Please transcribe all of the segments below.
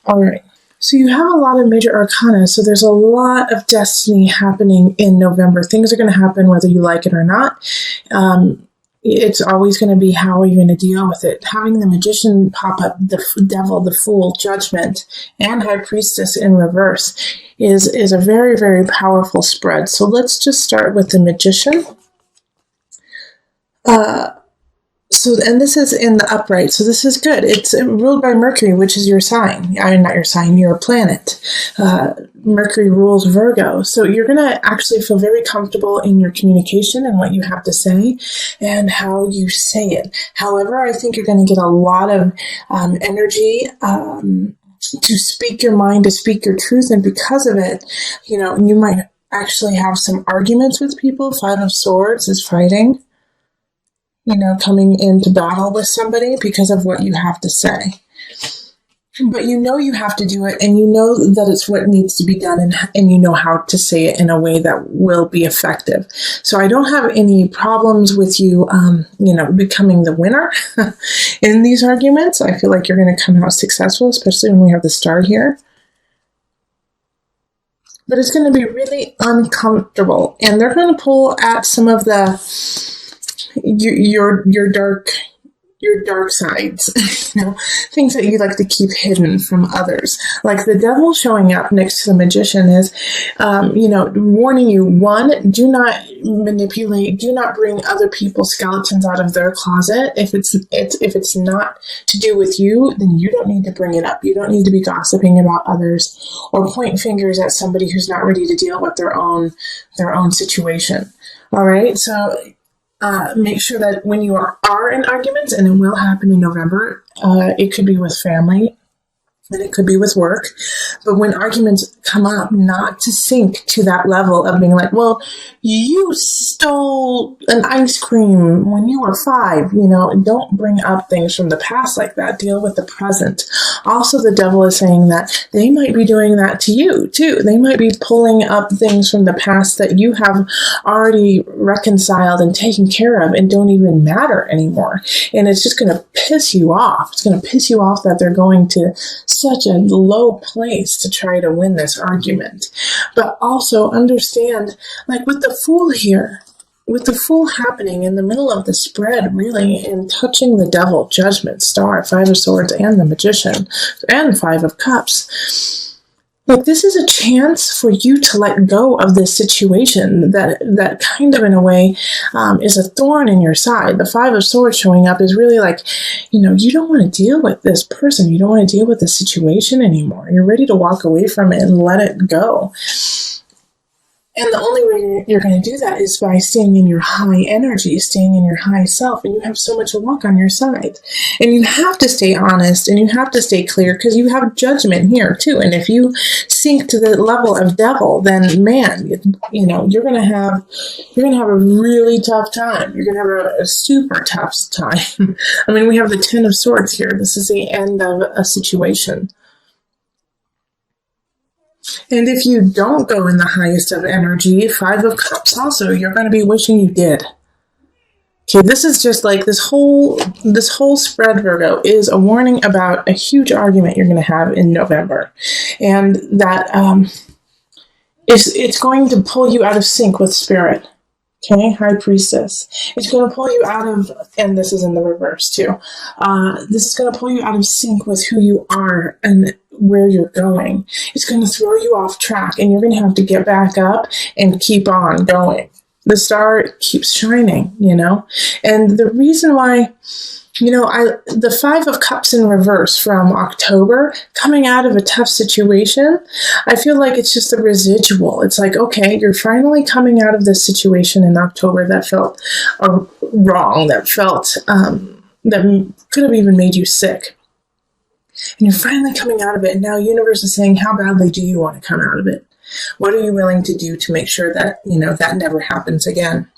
All right. So you have a lot of major arcana. So there's a lot of destiny happening in November. Things are going to happen whether you like it or not. It's always going to be, how are you going to deal with it? Having the Magician pop up, the Devil, the Fool, Judgment, and High Priestess in reverse is a very, very powerful spread. So let's just start with the Magician. And this is in the upright, so this is good. It's ruled by Mercury, which is your sign. Not your sign, your planet. Mercury rules Virgo, so you're going to actually feel very comfortable in your communication and what you have to say and how you say it. However, I think you're going to get a lot of energy to speak your mind, to speak your truth, and because of it, you might actually have some arguments with people. Five of Swords is fighting. Coming into battle with somebody because of what you have to say. But you have to do it, and that it's what needs to be done, and you know how to say it in a way that will be effective. So I don't have any problems with you, becoming the winner in these arguments. I feel like you're going to come out successful, especially when we have the star here. But it's going to be really uncomfortable, and they're going to pull at some of your dark sides, things that you like to keep hidden from others. Like the Devil showing up next to the Magician is, warning you, one, do not manipulate, do not bring other people's skeletons out of their closet. If it's not to do with you, then you don't need to bring it up. You don't need to be gossiping about others or point fingers at somebody who's not ready to deal with their own situation. All right, so make sure that when you are in arguments, and it will happen in November, it could be with family, and it could be with work, but when arguments come up, not to sink to that level of being like, well, you stole an ice cream when you were 5, don't bring up things from the past like that. Deal with the present. Also, the Devil is saying that they might be doing that to you too. They might be pulling up things from the past that you have already reconciled and taken care of and don't even matter anymore. And it's just going to piss you off. It's going to piss you off that they're going to such a low place to try to win this argument. But also understand, like with the Fool here, with the Fool happening in the middle of the spread, really, and touching the Devil, Judgment, Star, Five of Swords, and the Magician, and Five of Cups. Like, this is a chance for you to let go of this situation that kind of, in a way, is a thorn in your side. The Five of Swords showing up is really like, you don't want to deal with this person. You don't want to deal with the situation anymore. You're ready to walk away from it and let it go. And the only way you're going to do that is by staying in your high energy, staying in your high self, and you have so much luck on your side. And you have to stay honest, and you have to stay clear, because you have judgment here too. And if you sink to the level of Devil, then man, you're going to have a really tough time. You're going to have a super tough time. I mean, we have the Ten of Swords here. This is the end of a situation. And if you don't go in the highest of energy, Five of Cups also, you're going to be wishing you did. Okay, this is just like this whole spread, Virgo, is a warning about a huge argument you're going to have in November. And that it's going to pull you out of sync with spirit. Okay, High Priestess. It's going to pull you out of, and this is in the reverse too, this is going to pull you out of sync with who you are and where you're going. It's going to throw you off track, and you're going to have to get back up and keep on going. The star keeps shining, and the reason why, the Five of Cups in reverse from October, coming out of a tough situation, I feel like it's just a residual. It's like, okay, you're finally coming out of this situation in October that felt wrong, that felt, that could have even made you sick. And you're finally coming out of it. And now universe is saying, how badly do you want to come out of it? What are you willing to do to make sure that, that never happens again?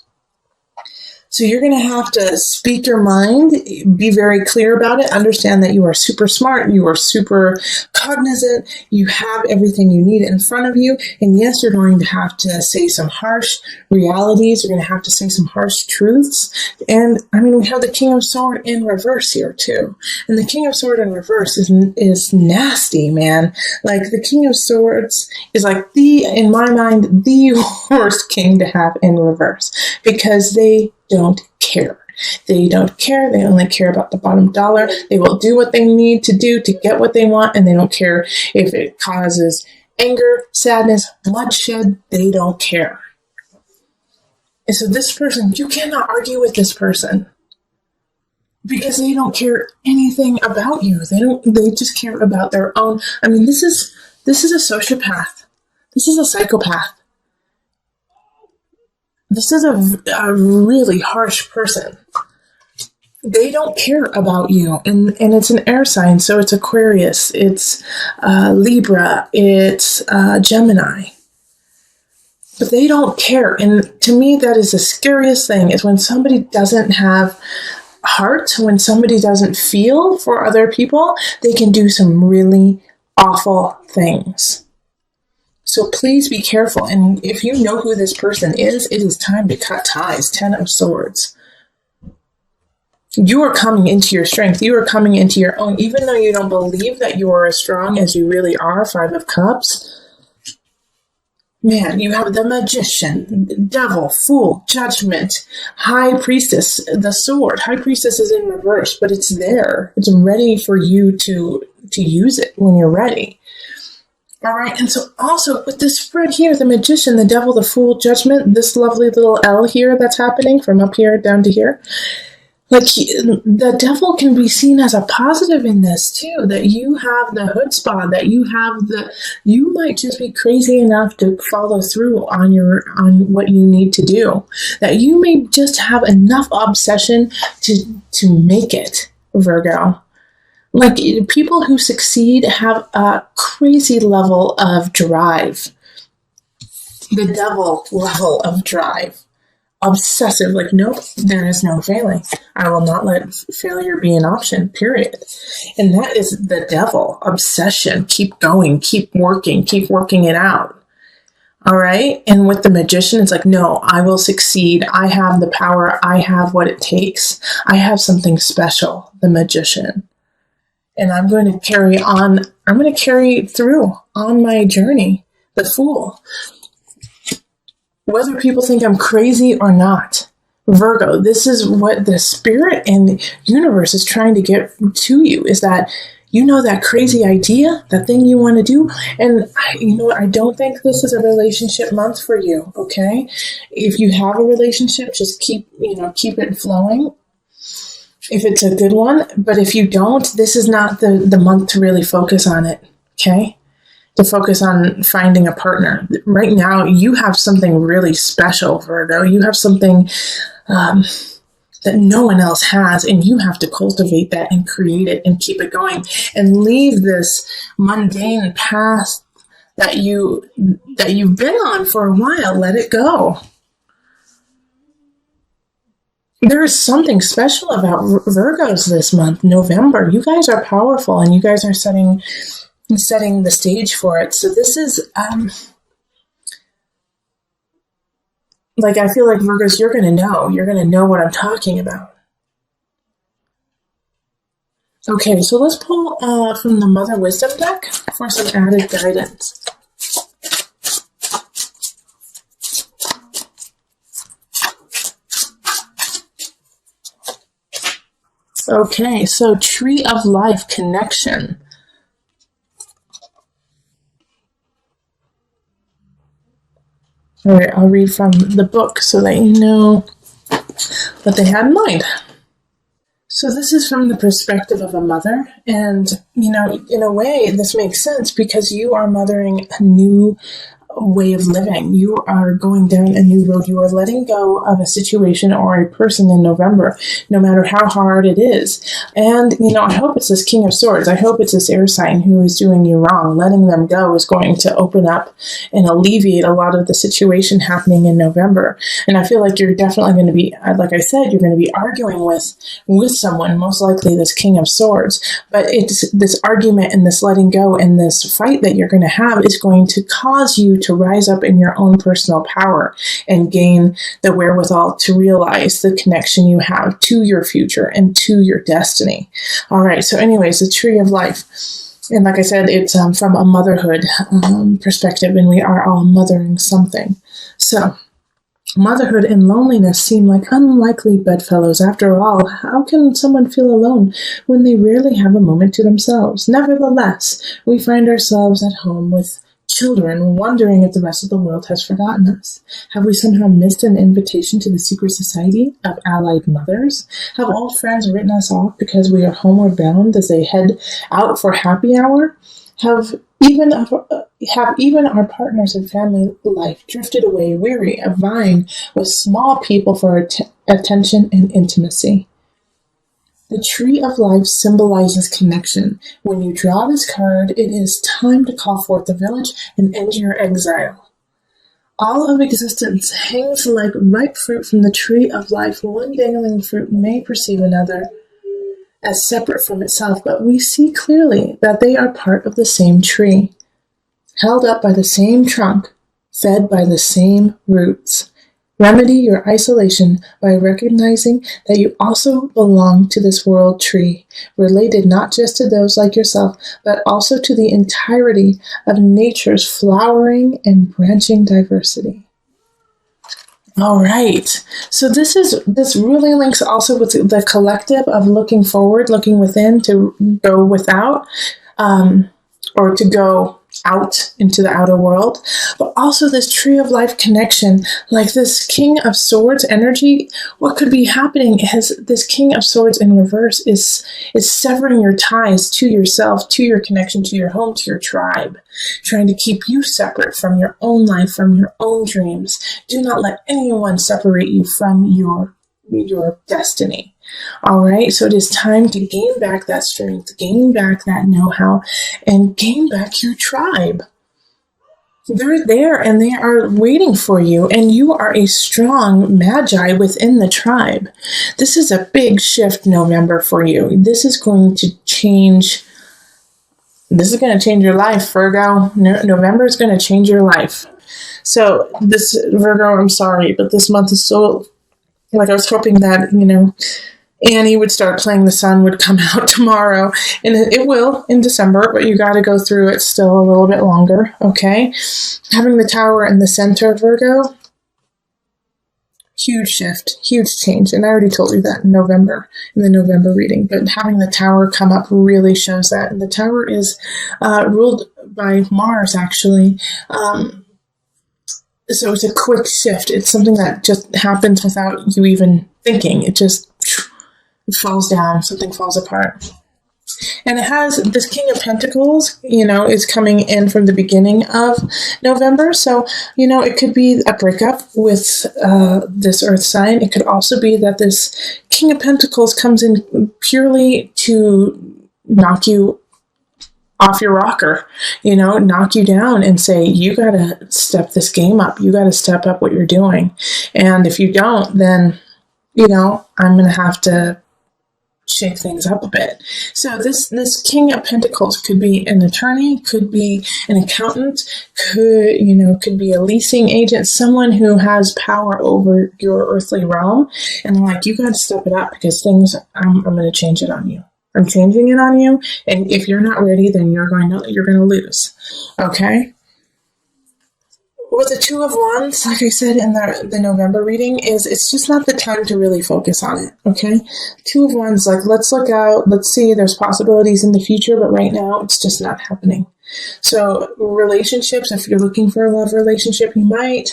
So you're going to have to speak your mind, be very clear about it, understand that you are super smart, you are super cognizant, you have everything you need in front of you. And yes, you're going to have to say some harsh realities. You're going to have to say some harsh truths. And I mean, we have the King of Swords in reverse here too. And the King of Swords in reverse is nasty, man. Like the King of Swords is like in my mind, the worst king to have in reverse, because they don't care. They don't care. They only care about the bottom dollar. They will do what they need to do to get what they want, and they don't care if it causes anger, sadness, bloodshed. They don't care. And so this person, you cannot argue with this person because they don't care anything about you. They just care about their own. I mean, this is a sociopath. This is a psychopath. This is a really harsh person. They don't care about you. And it's an air sign, so it's Aquarius, it's Libra, it's Gemini. But they don't care. And to me, that is the scariest thing, is when somebody doesn't have heart, when somebody doesn't feel for other people, they can do some really awful things. So please be careful. And if you know who this person is, it is time to cut ties. 10 of Swords. You are coming into your strength. You are coming into your own. Even though you don't believe that you are as strong as you really are, 5 of Cups. Man, you have the Magician, Devil, Fool, Judgment, High Priestess, the Sword. High Priestess is in reverse, but it's there. It's ready for you to use it when you're ready. All right, and so also with this spread here, the Magician, the Devil, the Fool, Judgment, this lovely little L here that's happening from up here down to here, like the Devil can be seen as a positive in this too, that you have the chutzpah, that you might just be crazy enough to follow through on what you need to do, that you may just have enough obsession to make it, Virgo. Like, people who succeed have a crazy level of drive. The Devil level of drive. Obsessive, like, nope, there is no failing. I will not let failure be an option, period. And that is the Devil. Obsession. Keep going, keep working it out. All right? And with the Magician, it's like, no, I will succeed. I have the power. I have what it takes. I have something special, the Magician. And I'm going to carry on. I'm going to carry through on my journey, the Fool. Whether people think I'm crazy or not, Virgo, this is what the spirit and universe is trying to get to you, is that you know that crazy idea, that thing you want to do. And you know what? I don't think this is a relationship month for you, okay? If you have a relationship, just keep it flowing. If it's a good one, but if you don't, this is not the month to really focus on it, okay? To focus on finding a partner. Right now, you have something really special, Virgo. You have something that no one else has, and you have to cultivate that and create it and keep it going and leave this mundane path that you've been on for a while. Let it go. There is something special about Virgos this month, November. You guys are powerful, and you guys are setting the stage for it. So this is, like, I feel like Virgos, you're going to know what I'm talking about. Okay, so let's pull from the Mother Wisdom deck for some added guidance. Okay, so Tree of Life connection. All right, I'll read from the book so that you know what they had in mind. So this is from the perspective of a mother, and, in a way, this makes sense because you are mothering a new way of living. You are going down a new road. You are letting go of a situation or a person in November, no matter how hard it is. And, I hope it's this King of Swords. I hope it's this air sign who is doing you wrong. Letting them go is going to open up and alleviate a lot of the situation happening in November. And I feel like you're definitely going to be, like I said, you're going to be arguing with someone, most likely this King of Swords. But it's this argument and this letting go and this fight that you're going to have is going to cause you to rise up in your own personal power and gain the wherewithal to realize the connection you have to your future and to your destiny. All right. So anyways, the tree of life. And like I said, it's from a motherhood perspective, and we are all mothering something. So motherhood and loneliness seem like unlikely bedfellows. After all, how can someone feel alone when they rarely have a moment to themselves? Nevertheless, we find ourselves at home with children, wondering if the rest of the world has forgotten us. Have we somehow missed an invitation to the secret society of allied mothers? Have old friends written us off because we are homeward bound as they head out for happy hour? Have even our partners in family life drifted away, weary of vying with small people for attention and intimacy? The tree of life symbolizes connection. When you draw this card, it is time to call forth the village and end your exile. All of existence hangs like ripe fruit from the tree of life. One dangling fruit may perceive another as separate from itself, but we see clearly that they are part of the same tree, held up by the same trunk, fed by the same roots. Remedy your isolation by recognizing that you also belong to this world tree, related not just to those like yourself, but also to the entirety of nature's flowering and branching diversity. All right. So this really links also with the collective of looking forward, looking within to go without, or to go out into the outer world, but also this tree of life connection, like this King of Swords energy. What could be happening is this King of Swords in reverse is severing your ties to yourself, to your connection, to your home, to your tribe, trying to keep you separate from your own life, from your own dreams. Do not let anyone separate you from your destiny. All right, so it is time to gain back that strength, gain back that know-how, and gain back your tribe. They're there and they are waiting for you, and you are a strong magi within the tribe. This is a big shift, November, for you. This is going to change your life, Virgo. November is going to change your life. So this, Virgo, I'm sorry, but this month is so, like, I was hoping that, Annie would start playing The Sun would come out tomorrow, and it will in December, but you got to go through it still a little bit longer, okay? Having the Tower in the center, Virgo, huge shift, huge change, and I already told you that in the November reading, but having the Tower come up really shows that, and the Tower is ruled by Mars, actually. So it's a quick shift. It's something that just happens without you even thinking. It just falls down, something falls apart. And it has this King of Pentacles, is coming in from the beginning of November. So, it could be a breakup with this earth sign. It could also be that this King of Pentacles comes in purely to knock you off your rocker, knock you down and say, you got to step this game up. You got to step up what you're doing. And if you don't, then, I'm going to have to shake things up a bit. So this King of Pentacles could be an attorney, could be an accountant, could be a leasing agent, someone who has power over your earthly realm. And like, you got to step it up because I'm going to change it on you. I'm changing it on you. And if you're not ready, then you're going to lose. Okay. With the Two of Wands, like I said in the November reading, it's just not the time to really focus on it, okay? Two of Wands, like, let's look out, let's see, there's possibilities in the future, but right now, it's just not happening. So, relationships, if you're looking for a love relationship, you might,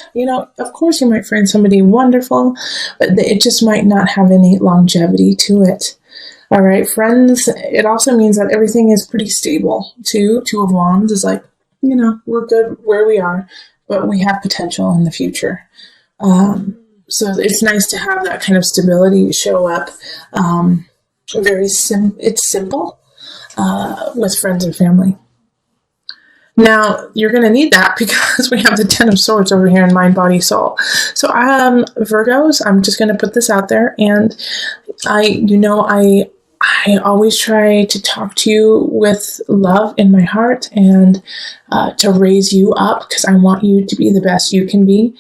of course you might find somebody wonderful, but it just might not have any longevity to it. All right, friends, it also means that everything is pretty stable, too. Two of Wands is like, we're good where we are. but we have potential in the future. So it's nice to have that kind of stability show up. It's simple with friends and family. Now, you're going to need that because we have the Ten of Swords over here in mind, body, soul. So, Virgos, I'm just going to put this out there. And I always try to talk to you with love in my heart and to raise you up because I want you to be the best you can be.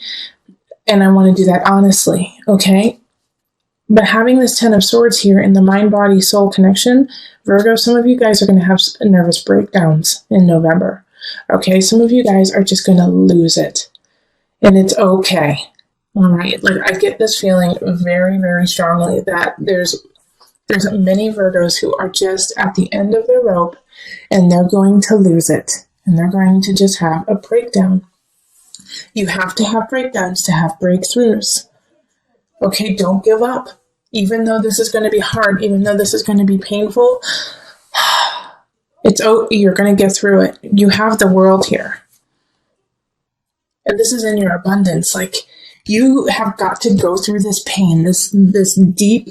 And I want to do that honestly, okay? But having this Ten of Swords here in the mind, body, soul connection, Virgo, some of you guys are going to have nervous breakdowns in November. Okay, some of you guys are just going to lose it. And it's okay. All right, like I get this feeling very, very strongly that there's many Virgos who are just at the end of their rope and they're going to lose it. And they're going to just have a breakdown. You have to have breakdowns to have breakthroughs. Okay, don't give up. Even though this is going to be hard, even though this is going to be painful, you're going to get through it. You have the world here. And this is in your abundance. Like, you have got to go through this pain, this deep,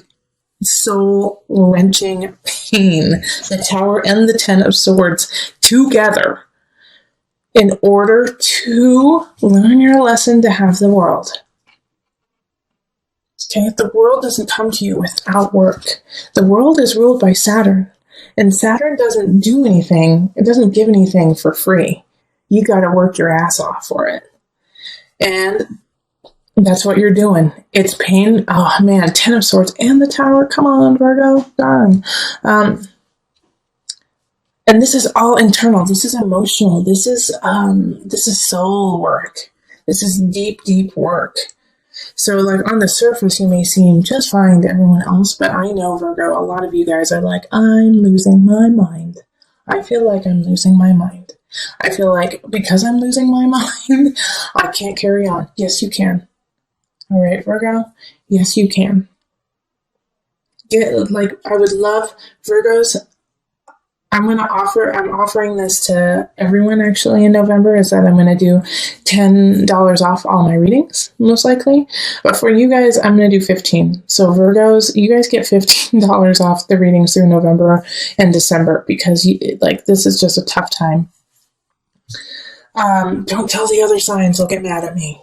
soul-wrenching pain, the Tower and the Ten of Swords together in order to learn your lesson to have the world. Okay, the world doesn't come to you without work. The world is ruled by Saturn, and Saturn doesn't do anything. It doesn't give anything for free. You got to work your ass off for it. And that's what you're doing. It's pain. Oh man, Ten of Swords and the Tower. Come on, Virgo. Darn. And this is all internal. This is emotional. This is soul work. This is deep, deep work. So like on the surface, you may seem just fine to everyone else, but I know, Virgo, a lot of you guys are like, I'm losing my mind. I feel like I'm losing my mind. I feel like because I'm losing my mind, I can't carry on. Yes, you can. All right, Virgo? Yes, you can. I would love Virgos. I'm offering this to everyone actually in November, is that I'm going to do $10 off all my readings, most likely. But for you guys, I'm going to do $15. So Virgos, you guys get $15 off the readings through November and December because this is just a tough time. Don't tell the other signs, they'll get mad at me.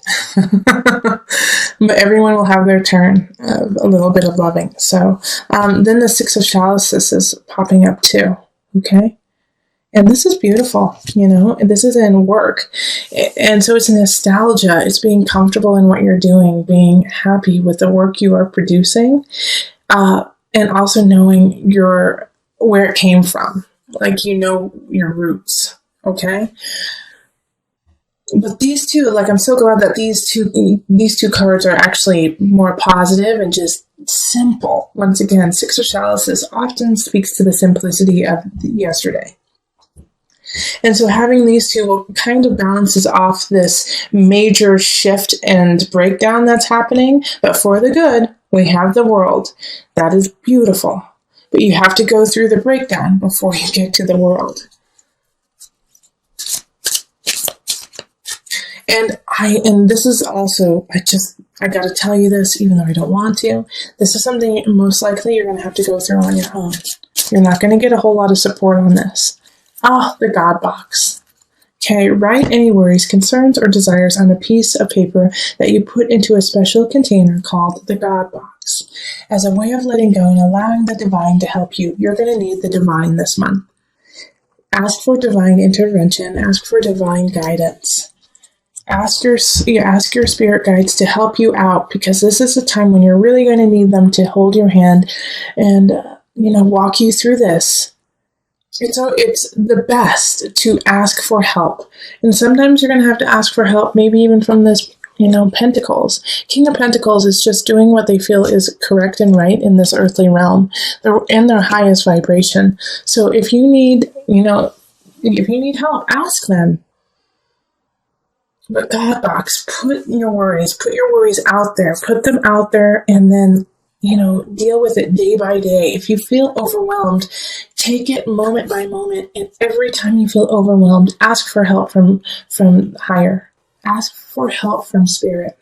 But everyone will have their turn of a little bit of loving. So then the Six of Chalices is popping up too. Okay. And this is beautiful, this is in work. And so it's nostalgia. It's being comfortable in what you're doing, being happy with the work you are producing, and also knowing where it came from. Like, your roots. Okay. But these two, I'm so glad that these two cards are actually more positive and just simple. Once again, Six of Chalices often speaks to the simplicity of yesterday. And so having these two kind of balances off this major shift and breakdown that's happening. But for the good, we have the world. That is beautiful. But you have to go through the breakdown before you get to the world. And this is also, I got to tell you this, even though I don't want to. This is something most likely you're going to have to go through on your own. You're not going to get a whole lot of support on this. The God box. Okay, write any worries, concerns, or desires on a piece of paper that you put into a special container called the God box. As a way of letting go and allowing the divine to help you, you're going to need the divine this month. Ask for divine intervention. Ask for divine guidance. Ask your spirit guides to help you out, because this is a time when you're really going to need them to hold your hand and, walk you through this. It's the best to ask for help. And sometimes you're going to have to ask for help, maybe even from this, Pentacles. King of Pentacles is just doing what they feel is correct and right in this earthly realm. They're in their highest vibration. So if you need, help, ask them. But God box, put your worries out there, put them out there, and then, deal with it day by day. If you feel overwhelmed, take it moment by moment. And every time you feel overwhelmed, ask for help from higher. ask for help from spirit.